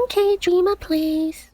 T10K Dreamer Plays.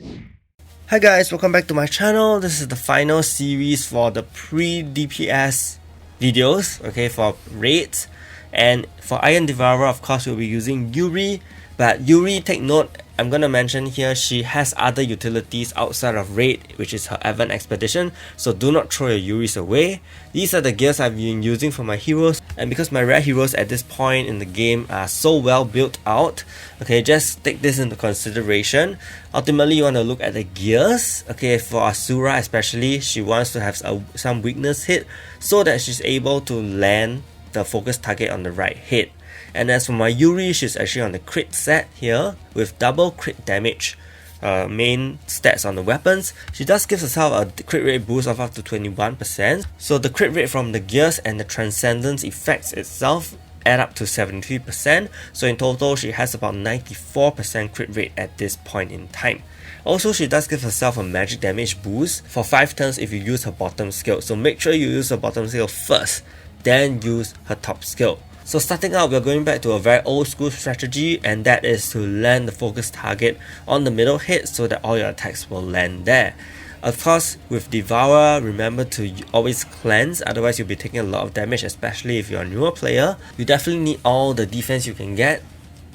Hi guys, welcome back to my channel. This is the final series for the pre-DPS videos, okay, for raids. And for Iron Devourer, of course, we'll be using Yuri. But Yuri, take note, I'm gonna mention here, she has other utilities outside of raid, which is her Event Expedition. So do not throw your Yuris away. These are the gears I've been using for my heroes. And because my rare heroes at this point in the game are so well built out, okay, just take this into consideration. Ultimately, you want to look at the gears. Okay, for Asura especially, she wants to have some weakness hit so that she's able to land the focus target on the right hit. And as for my Yuri, she's actually on the crit set here with double crit damage main stats on the weapons. She does give herself a crit rate boost of up to 21%. So the crit rate from the gears and the transcendence effects itself add up to 73%. So in total, she has about 94% crit rate at this point in time. Also, she does give herself a magic damage boost for 5 turns if you use her bottom skill. So make sure you use her bottom skill first, then use her top skill. So starting out, we're going back to a very old school strategy, and that is to land the focus target on the middle hit so that all your attacks will land there. Of course, with Devourer, remember to always cleanse, otherwise you'll be taking a lot of damage, especially if you're a newer player. You definitely need all the defense you can get,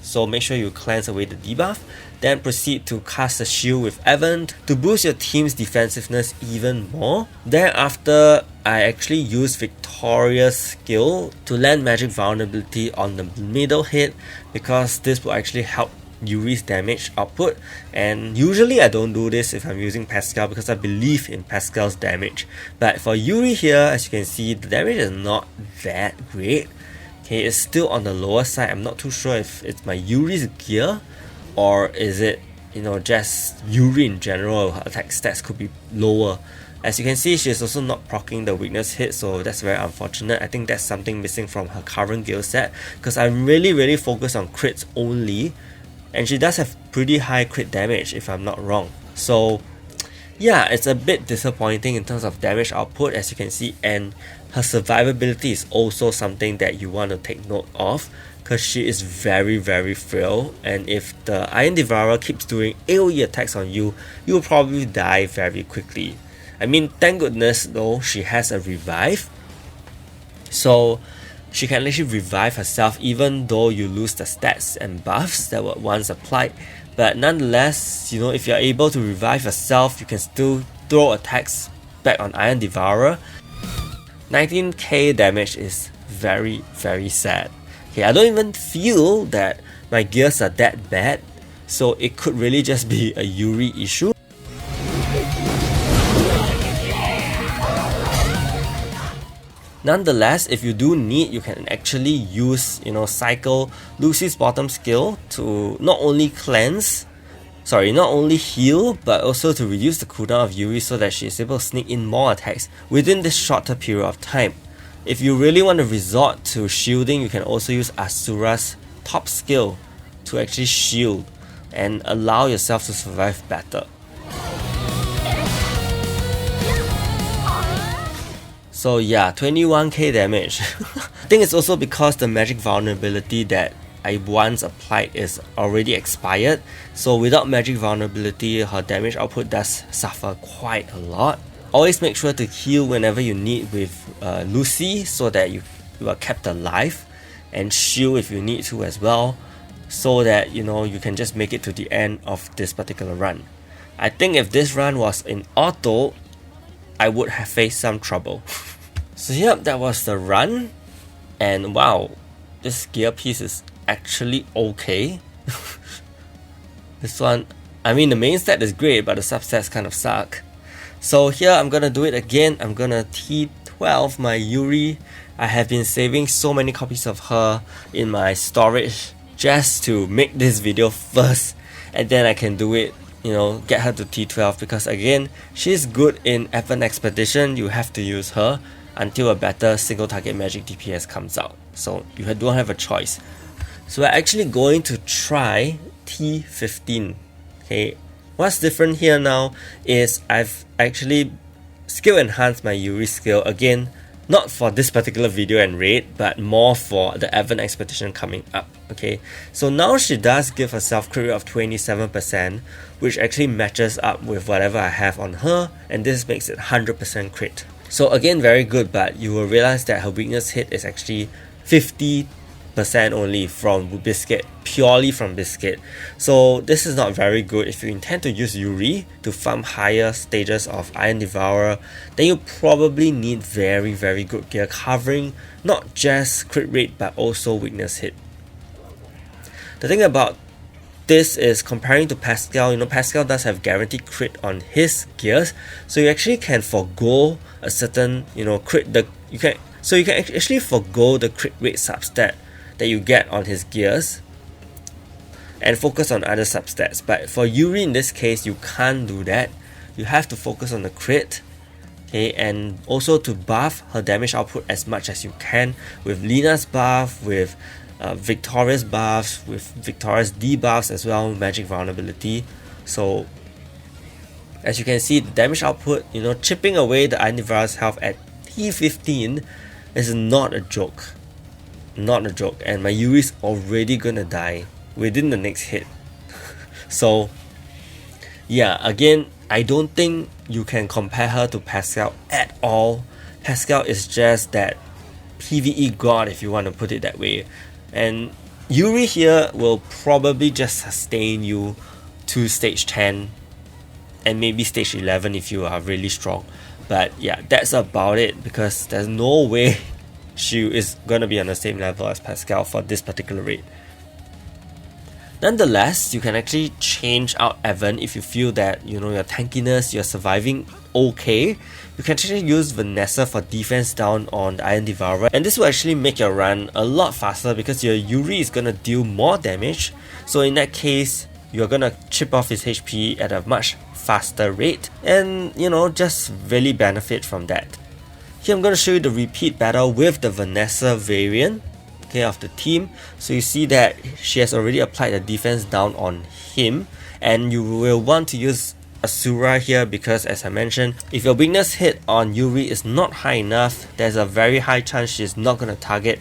so make sure you cleanse away the debuff. Then proceed to cast a shield with Event to boost your team's defensiveness even more. Thereafter, I actually use Victoria's skill to land magic vulnerability on the middle hit, because this will actually help Yuri's damage output. And usually I don't do this if I'm using Pascal because I believe in Pascal's damage. But for Yuri here, as you can see, the damage is not that great. Okay, it's still on the lower side. I'm not too sure if it's my Yuri's gear or is it, just Yuri in general. Her attack stats could be lower. As you can see, she's also not proccing the weakness hit, so that's very unfortunate. I think that's something missing from her current gear set, because I'm really focused on crits only, and she does have pretty high crit damage if I'm not wrong. So yeah, it's a bit disappointing in terms of damage output, as you can see, and her survivability is also something that you want to take note of, because she is very frail, and if the Iron Devourer keeps doing AoE attacks on you, you'll probably die very quickly. I mean, thank goodness though, she has a revive, so she can actually revive herself even though you lose the stats and buffs that were once applied. But nonetheless, if you're able to revive yourself, you can still throw attacks back on Iron Devourer. 19k damage is very sad. Okay, I don't even feel that my gears are that bad, so it could really just be a Yuri issue. Nonetheless, if you do need, you can actually use, cycle Lucy's bottom skill to not only heal, but also to reduce the cooldown of Yuri so that she is able to sneak in more attacks within this shorter period of time. If you really want to resort to shielding, you can also use Asura's top skill to actually shield and allow yourself to survive better. So yeah, 21k damage. I think it's also because the magic vulnerability that I once applied is already expired. So without magic vulnerability, her damage output does suffer quite a lot. Always make sure to heal whenever you need with Lucy so that you are kept alive, and shield if you need to as well, so that you can just make it to the end of this particular run. I think if this run was in auto, I would have faced some trouble. So yep, that was the run, and wow, this gear piece is actually okay. This one, I mean, the main stat is great, but the substats kind of suck. So here I'm gonna do it again. I'm gonna T12 my Yuri. I have been saving so many copies of her in my storage just to make this video first, and then I can do it, get her to T12, because again, she's good in Event Expedition. You have to use her until a better single target Magic DPS comes out, so you don't have a choice. So we're actually going to try T15. Okay, what's different here now is I've actually skill enhanced my Yuri skill. Again, Not for this particular video and raid, but more for the Advent expedition coming up. Okay, so now she does give herself crit rate of 27%, which actually matches up with whatever I have on her, and this makes it 100% crit. So again, very good, but you will realize that her weakness hit is actually 50% only from Biscuit, purely from Biscuit. So this is not very good. If you intend to use Yuri to farm higher stages of Iron Devourer, then you probably need very good gear covering not just crit rate but also weakness hit. The thing about this is comparing to Pascal, Pascal does have guaranteed crit on his gears, so you actually can forego a certain, crit. You can actually forego the crit rate substat that you get on his gears and focus on other substats. But for Yuri in this case, you can't do that. You have to focus on the crit, okay, and also to buff her damage output as much as you can with Lina's buff, with Victoria's buffs, with Victoria's debuffs as well, magic vulnerability. So as you can see, the damage output, chipping away the Iron Devourer's health at T15 is not a joke. Not a joke, and my Yuri's already gonna die within the next hit. So yeah, again, I don't think you can compare her to Pascal at all. Pascal is just that PvE god, if you want to put it that way, and Yuri here will probably just sustain you to stage 10 and maybe stage 11 if you are really strong. But yeah, that's about it, because there's no way she is gonna be on the same level as Pascal for this particular raid. Nonetheless, you can actually change out Evan if you feel that your tankiness, you're surviving okay. You can actually use Vanessa for defense down on the Iron Devourer, and this will actually make your run a lot faster because your Yuri is gonna deal more damage. So in that case, you're gonna chip off his HP at a much faster rate, and just really benefit from that. Here I'm gonna show you the repeat battle with the Vanessa variant, okay, of the team. So you see that she has already applied the defense down on him, and you will want to use Asura here because, as I mentioned, if your weakness hit on Yuri is not high enough, there's a very high chance she's not going to target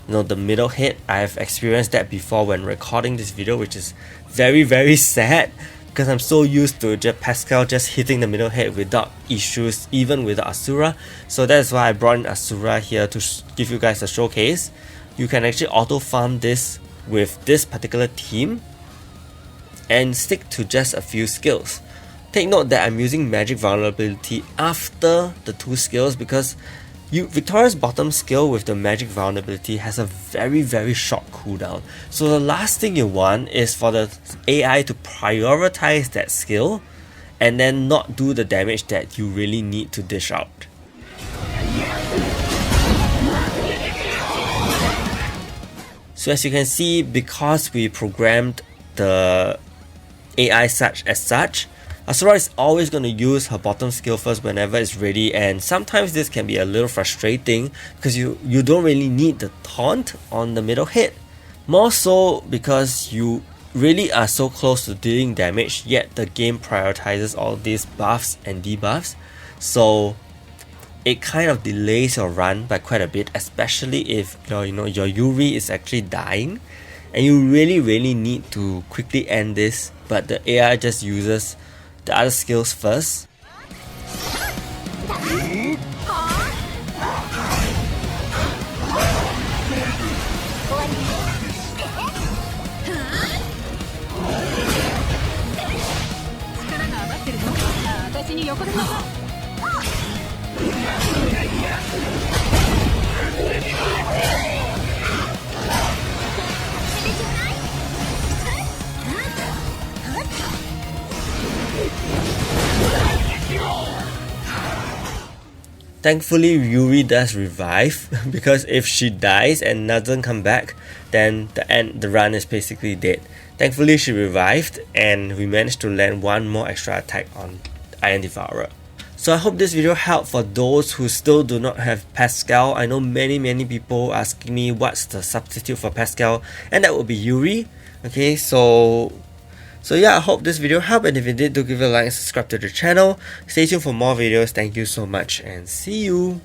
the middle hit. I've experienced that before when recording this video, which is very sad, because I'm so used to Pascal just hitting the middle hit without issues, even with Asura. So that's why I brought in Asura here to give you guys a showcase. You can actually auto farm this with this particular team and stick to just a few skills. Take note that I'm using magic vulnerability after the two skills because Victoria's bottom skill with the magic vulnerability has a very short cooldown. So the last thing you want is for the AI to prioritize that skill and then not do the damage that you really need to dish out. So as you can see, because we programmed the AI as such, Asura is always going to use her bottom skill first whenever it's ready, and sometimes this can be a little frustrating because you don't really need the taunt on the middle hit. More so because you really are so close to dealing damage, yet the game prioritizes all these buffs and debuffs. So it kind of delays your run by quite a bit, especially if your Yuri is actually dying and you really need to quickly end this, but the AI just uses the other skills first. Thankfully, Yuri does revive because if she dies and doesn't come back, then the run is basically dead. Thankfully, she revived and we managed to land one more extra attack on Iron Devourer. So I hope this video helped for those who still do not have Pascal. I know many people asking me what's the substitute for Pascal, and that would be Yuri. Okay, so yeah, I hope this video helped, and if it did, do give it a like and subscribe to the channel. Stay tuned for more videos. Thank you so much and see you.